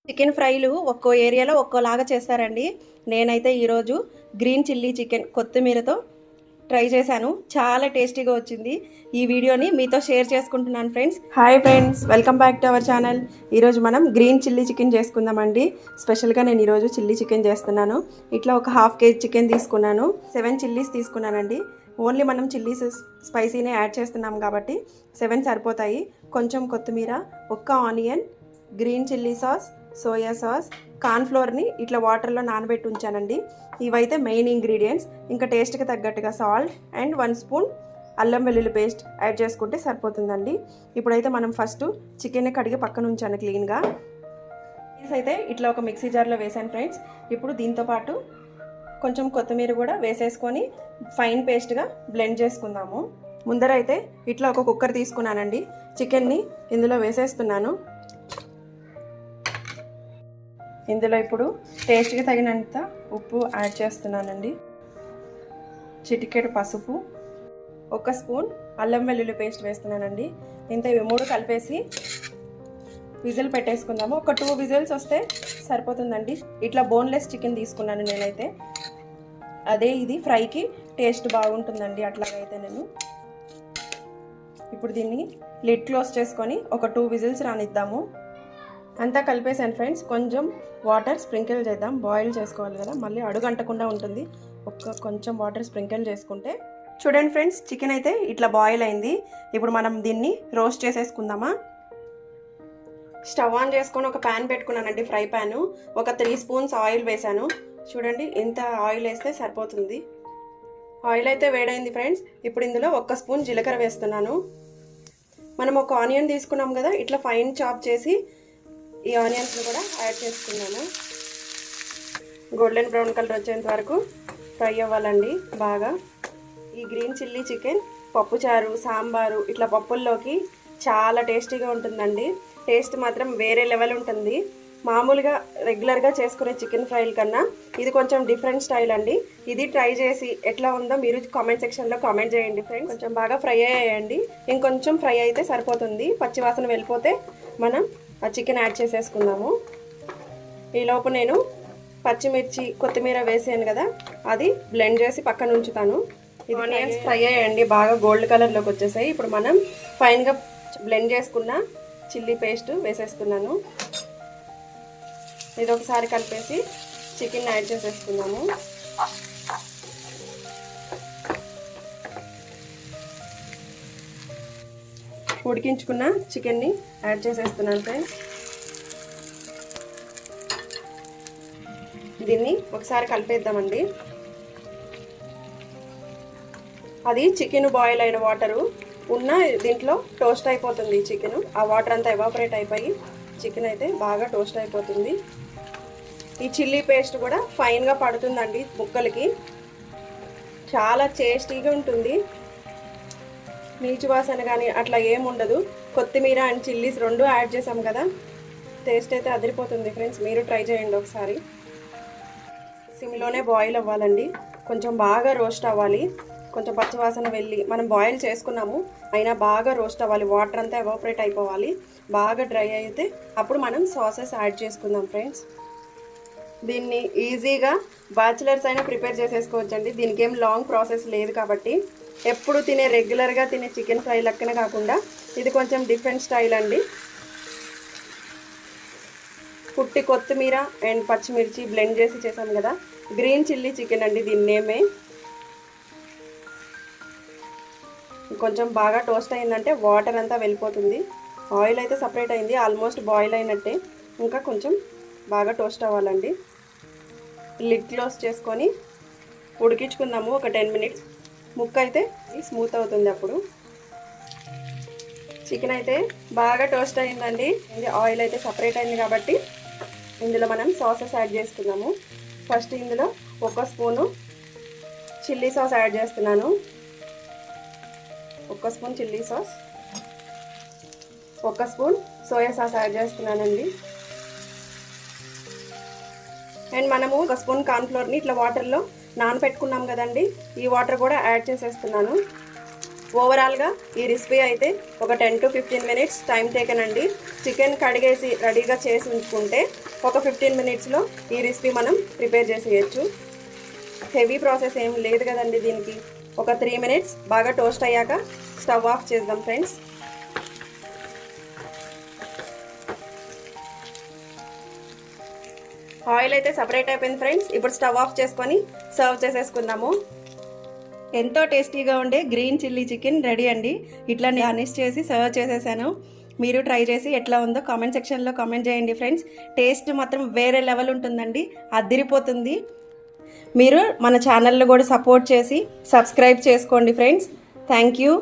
Chicken ఫ్రైలు ఒక్కో ఏరియాలో ఒక్కోలాగా చేస్తారండి. నేనైతే ఈరోజు గ్రీన్ చిల్లీ చికెన్ కొత్తిమీరతో ట్రై చేశాను. చాలా టేస్టీగా వచ్చింది. ఈ వీడియోని మీతో షేర్ చేసుకుంటున్నాను friends. Hi friends, welcome back to our channel. ఈరోజు మనం గ్రీన్ చిల్లీ చికెన్ చేసుకుందామండి. స్పెషల్గా నేను ఈరోజు చిల్లీ చికెన్ చేస్తున్నాను. ఇట్లా ఒక హాఫ్ కేజీ చికెన్ తీసుకున్నాను. 7 చిల్లీస్ తీసుకున్నానండి. ఓన్లీ మనం చిల్లీస్ స్పైసీనే యాడ్ చేస్తున్నాం కాబట్టి 7 సరిపోతాయి. కొంచెం కొత్తిమీర, ఒక్క onion, green chilli sauce, soya sauce, కార్న్ఫ్లోర్ని ఇట్లా వాటర్లో నానబెట్టి ఉంచానండి. ఇవైతే మెయిన్ ఇంగ్రీడియంట్స్. ఇంకా టేస్ట్కి తగ్గట్టుగా సాల్ట్ అండ్ 1 స్పూన్ అల్లం వెల్లుల్లి పేస్ట్ యాడ్ చేసుకుంటే సరిపోతుందండి. ఇప్పుడైతే మనం ఫస్ట్ చికెన్ని కడిగి పక్కన ఉంచాను క్లీన్గా. అయితే ఇట్లా ఒక మిక్సీ జార్లో వేసాను ఫ్రెండ్స్. ఇప్పుడు దీంతో పాటు కొంచెం కొత్తిమీర కూడా వేసేసుకొని ఫైన్ పేస్ట్గా బ్లెండ్ చేసుకుందాము. ముందరైతే ఇట్లా ఒక కుక్కర్ తీసుకున్నానండి. చికెన్ని ఇందులో వేసేస్తున్నాను. ఇందులో ఇప్పుడు టేస్ట్కి తగినంత ఉప్పు యాడ్ చేస్తున్నానండి. చిటికెడు పసుపు, 1 స్పూన్ అల్లం వెల్లుల్లి పేస్ట్ వేస్తున్నానండి. ఇంత ఇవి 3 కలిపేసి విజిల్ పెట్టేసుకుందాము. ఒక 2 విజిల్స్ వస్తే సరిపోతుందండి. ఇట్లా బోన్లెస్ చికెన్ తీసుకున్నాను నేనైతే. అదే ఇది ఫ్రైకి టేస్ట్ బాగుంటుందండి అట్లాగైతే నేను. ఇప్పుడు దీన్ని లిడ్ క్లోజ్ చేసుకొని ఒక 2 విజిల్స్ రానిద్దాము. అంతా కలిపేసాను ఫ్రెండ్స్. కొంచెం వాటర్ స్ప్రింకిల్ చేద్దాం. బాయిల్ చేసుకోవాలి కదా, మళ్ళీ అడుగంటకుండా ఉంటుంది. కొంచెం వాటర్ స్ప్రింకిల్ చేసుకుంటే. చూడండి ఫ్రెండ్స్, చికెన్ అయితే ఇట్లా బాయిల్ అయింది. ఇప్పుడు మనం దీన్ని రోస్ట్ చేసేసుకుందామా. స్టవ్ ఆన్ చేసుకొని ఒక ప్యాన్ పెట్టుకున్నానండి, ఫ్రై ప్యాను. ఒక 3 స్పూన్స్ ఆయిల్ వేసాను. చూడండి, ఇంత ఆయిల్ వేస్తే సరిపోతుంది. ఆయిల్ అయితే వేడైంది ఫ్రెండ్స్. ఇప్పుడు ఇందులో 1 స్పూన్ జీలకర్ర వేస్తున్నాను. మనం ఒక ఆనియన్ తీసుకున్నాం కదా, ఇట్లా ఫైన్ చాప్ చేసి ఈ ఆనియన్స్ని కూడా యాడ్ చేసుకున్నాను. గోల్డెన్ బ్రౌన్ కలర్ వచ్చేంత వరకు ఫ్రై అవ్వాలండి బాగా. ఈ గ్రీన్ చిల్లీ చికెన్ పప్పుచారు, సాంబారు ఇట్లా పప్పుల్లోకి చాలా టేస్టీగా ఉంటుందండి. టేస్ట్ మాత్రం వేరే లెవెల్ ఉంటుంది. మామూలుగా రెగ్యులర్గా చేసుకునే చికెన్ ఫ్రైల కన్నా ఇది కొంచెం డిఫరెంట్ స్టైల్ అండి. ఇది ట్రై చేసి ఎట్లా ఉందో మీరు కామెంట్ సెక్షన్లో కామెంట్ చేయండి ఫ్రెండ్స్. కొంచెం బాగా ఫ్రై అయ్యాయండి. ఇంకొంచెం ఫ్రై అయితే సరిపోతుంది. పచ్చివాసన వెళ్ళిపోతే మనం ఆ చికెన్ యాడ్ చేసేసుకుందాము. ఈలోపు నేను పచ్చిమిర్చి, కొత్తిమీర వేసాను కదా, అది బ్లెండ్ చేసి పక్కన ఉంచుతాను. ఇది ఆనియన్స్ ఫ్రై అయ్యండి, బాగా గోల్డ్ కలర్లోకి వచ్చేసాయి. ఇప్పుడు మనం ఫైన్గా బ్లెండ్ చేసుకున్న చిల్లీ పేస్ట్ వేసేస్తున్నాను. ఇది ఒకసారి కలిపేసి చికెన్ యాడ్ చేసేసుకుందాము. ఉడికించుకున్న చికెన్ని యాడ్ చేసేస్తున్నాను ఫ్రెండ్స్. దీన్ని ఒకసారి కలిపేద్దామండి. అది చికెన్ బాయిల్ అయిన వాటరు ఉన్న దీంట్లో టోస్ట్ అయిపోతుంది చికెన్. ఆ వాటర్ అంతా ఎవాపరేట్ అయిపోయి చికెన్ అయితే బాగా టోస్ట్ అయిపోతుంది. ఈ చిల్లీ పేస్ట్ కూడా ఫైన్గా పడుతుందండి ముక్కలకి. చాలా టేస్టీగా ఉంటుంది. నీచు వాసన కానీ అట్లా ఏముండదు. కొత్తిమీర అండ్ చిల్లీస్ 2 యాడ్ చేసాం కదా, టేస్ట్ అయితే అదిరిపోతుంది ఫ్రెండ్స్. మీరు ట్రై చేయండి ఒకసారి. సిమ్లోనే బాయిల్ అవ్వాలండి. కొంచెం బాగా రోస్ట్ అవ్వాలి. కొంచెం పచ్చివాసన వెళ్ళి, మనం బాయిల్ చేసుకున్నాము అయినా బాగా రోస్ట్ అవ్వాలి. వాటర్ అంతా ఎవాపరేట్ అయిపోవాలి. బాగా డ్రై అయితే అప్పుడు మనం సాసెస్ యాడ్ చేసుకుందాం ఫ్రెండ్స్. దీన్ని ఈజీగా బ్యాచిలర్స్ అయినా ప్రిపేర్ చేసేసుకోవచ్చండి. దీనికి ఏం లాంగ్ ప్రాసెస్ లేదు కాబట్టి. ఎప్పుడు తినే రెగ్యులర్గా తినే చికెన్ ఫ్రై లెక్కన కాకుండా ఇది కొంచెం డిఫరెంట్ స్టైల్ అండి. పుట్టి కొత్తిమీర అండ్ పచ్చిమిర్చి బ్లెండ్ చేసి చేసాం కదా, గ్రీన్ చిల్లీ చికెన్ అండి దీని నేమే. కొంచెం బాగా టోస్ట్ అయిందంటే వాటర్ అంతా వెళ్ళిపోతుంది. ఆయిల్ అయితే సపరేట్ అయింది, ఆల్మోస్ట్ బాయిల్ అయినట్టే. ఇంకా కొంచెం బాగా టోస్ట్ అవ్వాలండి. లిడ్ క్లోజ్ చేసుకొని ఉడికించుకుందాము ఒక 10 మినిట్స్. ముక్క అయితే స్మూత్ అవుతుంది అప్పుడు. చికెన్ అయితే బాగా టోస్ట్ అయిందండి. ఆయిల్ అయితే సపరేట్ అయింది కాబట్టి ఇందులో మనం సాసెస్ యాడ్ చేసుకుందాము. ఫస్ట్ ఇందులో 1 స్పూను చిల్లీ సాస్ యాడ్ చేస్తున్నాను. 1 spoon chilli sauce, 1 spoon soya sauce add చేస్తున్నానండి. అండ్ మనము 1 స్పూన్ కార్న్ఫ్లోర్ని ఇట్లా వాటర్లో నానబెట్టుకున్నాం కదండి, ఈ వాటర్ కూడా యాడ్ చేసేస్తున్నాను. ఓవరాల్గా ఈ రెసిపీ అయితే ఒక 10 to 15 మినిట్స్ టైం టేకెన్ అండి. చికెన్ కడిగేసి రెడీగా చేసి ఉంచుకుంటే ఒక 15 మినిట్స్లో ఈ రెసిపీ మనం ప్రిపేర్ చేసేయచ్చు. హెవీ ప్రాసెస్ ఏం లేదు కదండి దీనికి. ఒక 3 మినిట్స్ బాగా టోస్ట్ అయ్యాక స్టవ్ ఆఫ్ చేద్దాం ఫ్రెండ్స్. ఆయిల్ అయితే సపరేట్ అయిపోయింది ఫ్రెండ్స్. ఇప్పుడు స్టవ్ ఆఫ్ చేసుకొని సర్వ్ చేసేసుకుందాము. ఎంతో టేస్టీగా ఉండే గ్రీన్ చిల్లీ చికెన్ రెడీ అండి. ఇట్లా గార్నిష్ చేసి సర్వ్ చేసేసాను. మీరు ట్రై చేసి ఎట్లా ఉందో కామెంట్ సెక్షన్లో కామెంట్ చేయండి ఫ్రెండ్స్. టేస్ట్ మాత్రం వేరే లెవెల్ ఉంటుందండి, అదిరిపోతుంది. మీరు మన ఛానల్లో కూడా సపోర్ట్ చేసి సబ్స్క్రైబ్ చేసుకోండి ఫ్రెండ్స్. Thank you.